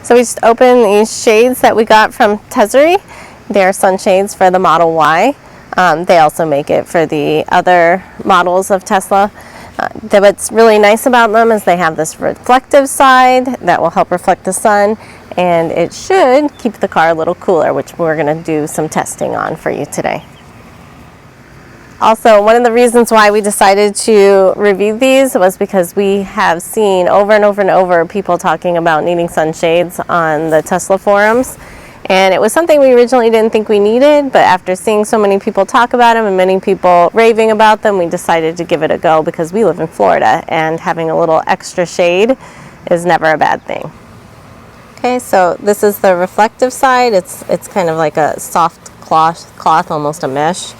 So we just opened these shades that we got from Tesery. They're sunshades for the Model Y. They also make it for the other models of Tesla. What's really nice about them is they have this reflective side that will help reflect the sun, and it should keep the car a little cooler, which we're going to do some testing on for you today. Also, one of the reasons why we decided to review these was because we have seen over and over and over people talking about needing sunshades on the Tesla forums. And it was something we originally didn't think we needed, but after seeing so many people talk about them and many people raving about them, we decided to give it a go because we live in Florida and having a little extra shade is never a bad thing. Okay, so this is the reflective side. It's kind of like a soft cloth, almost a mesh.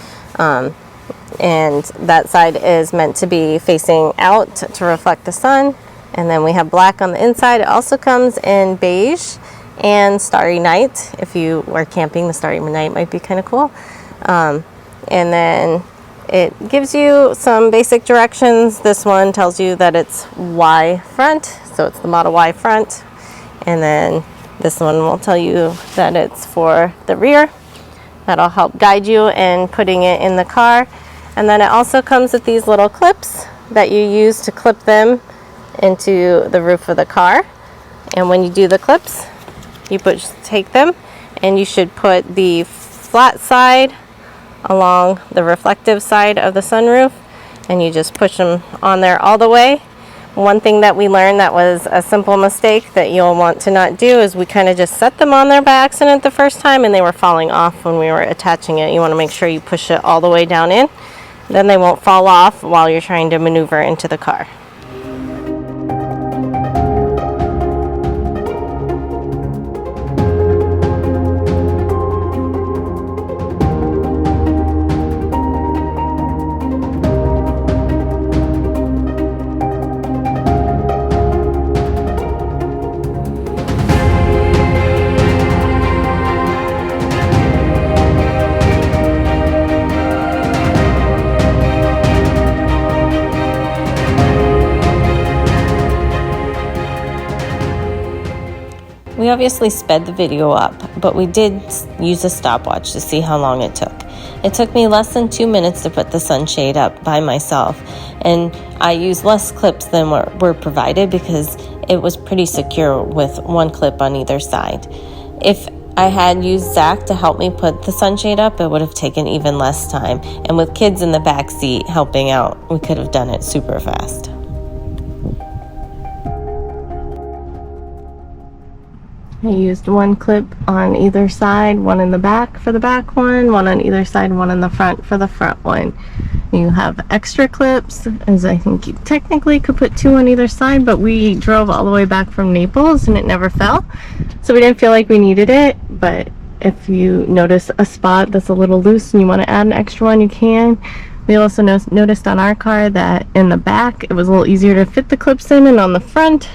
And that side is meant to be facing out to reflect the sun. And then we have black on the inside. It also comes in beige and Starry Night. If you were camping, the Starry Night might be kind of cool. And then it gives you some basic directions. This one tells you that it's Y front, so it's the Model Y front. And then this one will tell you that it's for the rear. That'll help guide you in putting it in the car. And then it also comes with these little clips that you use to clip them into the roof of the car. And when you do the clips, you take them, and you should put the flat side along the reflective side of the sunroof, and you just push them on there all the way. One thing that we learned that was a simple mistake that you'll want to not do is we kind of just set them on there by accident the first time, and they were falling off when we were attaching it. You want to make sure you push it all the way down in. Then they won't fall off while you're trying to maneuver into the car. We obviously sped the video up, but we did use a stopwatch to see how long it took. It took me less than 2 minutes to put the sunshade up by myself, and I used less clips than were provided because it was pretty secure with one clip on either side. If I had used Zach to help me put the sunshade up, it would have taken even less time, and with kids in the back seat helping out, we could have done it super fast. I used one clip on either side, one in the back for the back one on either side, one in the front for the front one. You have extra clips, as I think you technically could put 2 on either side, but we drove all the way back from Naples and it never fell. So we didn't feel like we needed it, but if you notice a spot that's a little loose and you want to add an extra one, you can. We also noticed on our car that in the back, it was a little easier to fit the clips in, and on the front,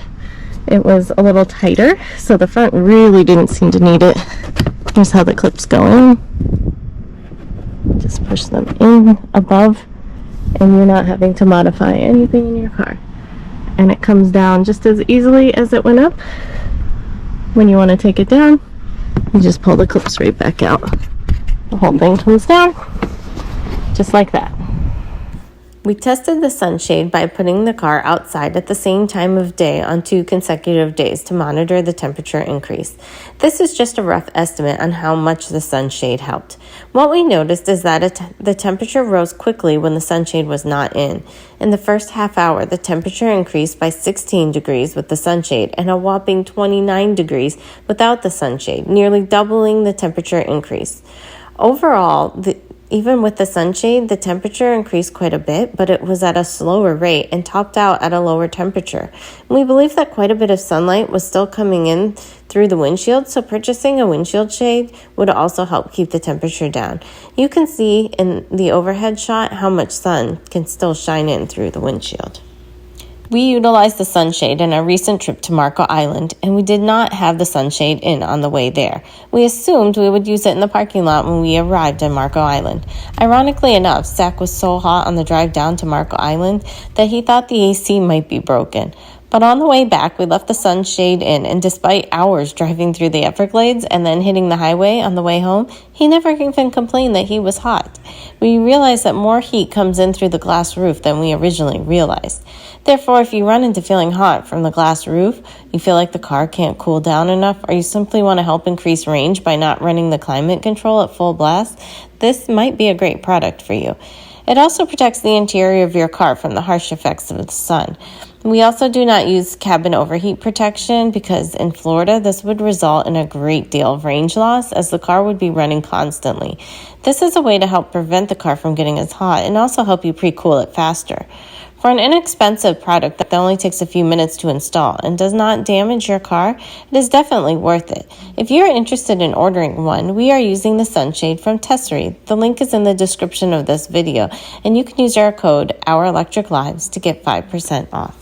it was a little tighter, so the front really didn't seem to need it. Here's how the clips go in. Just push them in above, and you're not having to modify anything in your car. And it comes down just as easily as it went up. When you want to take it down, you just pull the clips right back out. The whole thing comes down, just like that. We tested the sunshade by putting the car outside at the same time of day on 2 consecutive days to monitor the temperature increase. This is just a rough estimate on how much the sunshade helped. What we noticed is that the temperature rose quickly when the sunshade was not in. In the first half hour, the temperature increased by 16 degrees with the sunshade and a whopping 29 degrees without the sunshade, nearly doubling the temperature increase. Overall, even with the sunshade, the temperature increased quite a bit, but it was at a slower rate and topped out at a lower temperature. We believe that quite a bit of sunlight was still coming in through the windshield, so purchasing a windshield shade would also help keep the temperature down. You can see in the overhead shot how much sun can still shine in through the windshield. We utilized the sunshade in our recent trip to Marco Island, and we did not have the sunshade in on the way there. We assumed we would use it in the parking lot when we arrived at Marco Island. Ironically enough, Zach was so hot on the drive down to Marco Island that he thought the AC might be broken. But on the way back, we left the sunshade in, and despite hours driving through the Everglades and then hitting the highway on the way home, he never even complained that he was hot. We realized that more heat comes in through the glass roof than we originally realized. Therefore, if you run into feeling hot from the glass roof, you feel like the car can't cool down enough, or you simply want to help increase range by not running the climate control at full blast, this might be a great product for you. It also protects the interior of your car from the harsh effects of the sun. We also do not use cabin overheat protection because in Florida, this would result in a great deal of range loss as the car would be running constantly. This is a way to help prevent the car from getting as hot and also help you pre-cool it faster. For an inexpensive product that only takes a few minutes to install and does not damage your car, it is definitely worth it. If you are interested in ordering one, we are using the sunshade from Tesery. The link is in the description of this video, and you can use our code ourelectriclives to get 5% off.